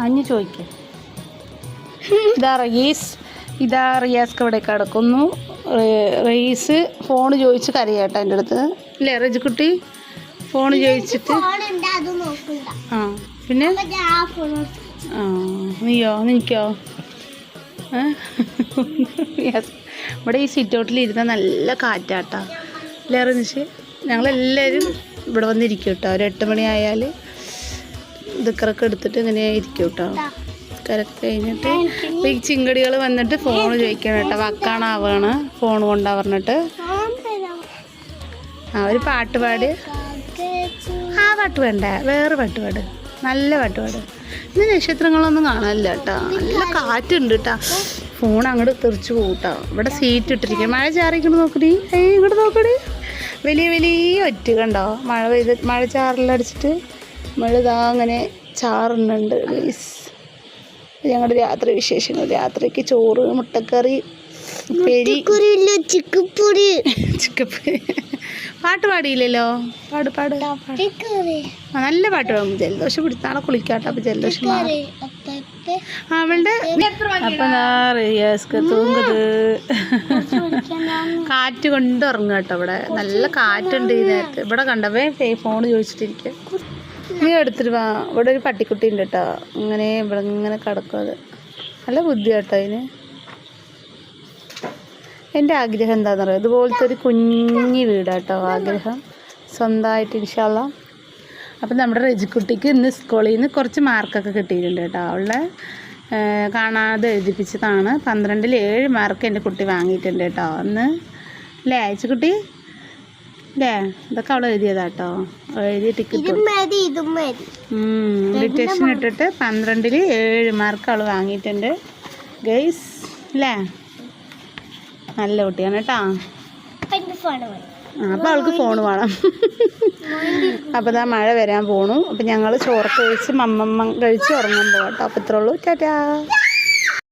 അഞ്ഞ് ചോദിക്കും. ഇതാ റിയാസ്ക്ക് ഇവിടെ കിടക്കുന്നു. റയീസ് ഫോൺ ചോദിച്ച് കരയാട്ടോ എൻ്റെ അടുത്ത് അല്ലേ റജിക്കുട്ടി? ഫോൺ ചോദിച്ചിട്ട് ആ പിന്നെ നീയോ നിൽക്കോ? ഇവിടെ ഈ സിറ്റ് ഔട്ടിലിരുന്ന നല്ല കാറ്റാട്ടാ അല്ലേ റനിഷ്? ഞങ്ങളെല്ലാവരും ഇവിടെ വന്നിരിക്കും കേട്ടോ. ഒരു 8 മണി ആയാൽ ദിക്കറൊക്കെ എടുത്തിട്ട് ഇങ്ങനെ ഇരിക്കും കേട്ടോ. കരക്ക് കഴിഞ്ഞിട്ട് ഈ ചിങ്കടികൾ വന്നിട്ട് ഫോൺ ചോദിക്കണം കേട്ടോ. വക്കാണാവാണ് ഫോൺ കൊണ്ടാ പറഞ്ഞിട്ട്. ഒരു പാട്ട് പാട്. ആ പാട്ട് വേണ്ട, വേറെ പാട്ട് പാട്, നല്ല പാട്ട് പാട്. ഇന്ന് നക്ഷത്രങ്ങളൊന്നും കാണാനില്ല കേട്ടോ. നല്ല കാറ്റുണ്ട് കേട്ടോ. ഫോൺ അങ്ങോട്ട് തെറിച്ച് പോകും കേട്ടോ. ഇവിടെ സീറ്റ് ഇട്ടിരിക്കുക. മഴ ചാറിക്കൊണ്ട് നോക്കടി. ഇങ്ങോട്ട് നോക്കടി. വലിയ വലിയ ഒറ്റ കണ്ടോ? മഴ ചാറിലടിച്ചിട്ട് മഴ ഇതാ അങ്ങനെ ചാറുന്നുണ്ട്. ഞങ്ങളുടെ രാത്രി വിശേഷങ്ങൾ. രാത്രിക്ക് ചോറ്, മുട്ടക്കറി, ചിക്കപ്പൊടി. പാട്ട് പാടിയില്ലല്ലോ. പാട് നല്ല പാട്ട് പാടും. ജലദോഷം പിടിച്ചാണോ കുളിക്കാട്ടോ. അപ്പം ജലദോഷം അവളുടെ തൂങ്ങത് കാറ്റ് കൊണ്ട് ഉറങ്ങുക കേട്ടോ. ഇവിടെ നല്ല കാറ്റുണ്ട് ഈ നേരത്ത്. ഇവിടെ കണ്ടവേ ഫോൺ ചോദിച്ചിട്ടിരിക്കുക. നീ എടുത്തിട്ട് വാ. ഇവിടെ ഒരു പട്ടിക്കുട്ടി ഉണ്ട് കേട്ടോ. ഇങ്ങനെ ഇവിടെ ഇങ്ങനെ കിടക്കും. അത് നല്ല ബുദ്ധി കേട്ടോ അതിന്. എൻ്റെ ആഗ്രഹം എന്താണെന്ന് പറയുക, ഇതുപോലത്തെ ഒരു കുഞ്ഞി വീടാട്ടോ ആഗ്രഹം സ്വന്തമായിട്ട് ഇൻഷാ അല്ലാ. അപ്പം നമ്മുടെ റജിക്കുട്ടിക്ക് ഇന്ന് സ്കൂളിൽ നിന്ന് കുറച്ച് മാർക്കൊക്കെ കിട്ടിയിട്ടുണ്ട് കേട്ടോ. അവളെ കാണാതെ എഴുതിപ്പിച്ചതാണ്. 12ൽ 7 മാർക്ക് എൻ്റെ കുട്ടി വാങ്ങിയിട്ടുണ്ട് കേട്ടോ അന്ന്. അല്ലേ അയച്ചുകുട്ടി? അല്ലേ? ഇതൊക്കെ അവൾ എഴുതിയതാട്ടോ. എഴുതി ടിക്കറ്റ് ഡിറ്റക്ഷൻ ഇട്ടിട്ട് 12ൽ 7 മാർക്ക് അവൾ വാങ്ങിയിട്ടുണ്ട് ഗൈസ്. അല്ലേ? നല്ല കുട്ടിയാണ് കേട്ടോ. അപ്പോൾ അവൾക്ക് ഫോൺ വേണം. അപ്പോൾ ഇതാ മഴ വരാൻ പോണു. അപ്പം ഞങ്ങൾ ചോറ് കഴിച്ച് മമ്മമ്മ കഴിച്ച് ഉറങ്ങാൻ പോകാം കേട്ടോ. അപ്പോൾ ഇത്രേ ഉള്ളൂ. ടാറ്റാ.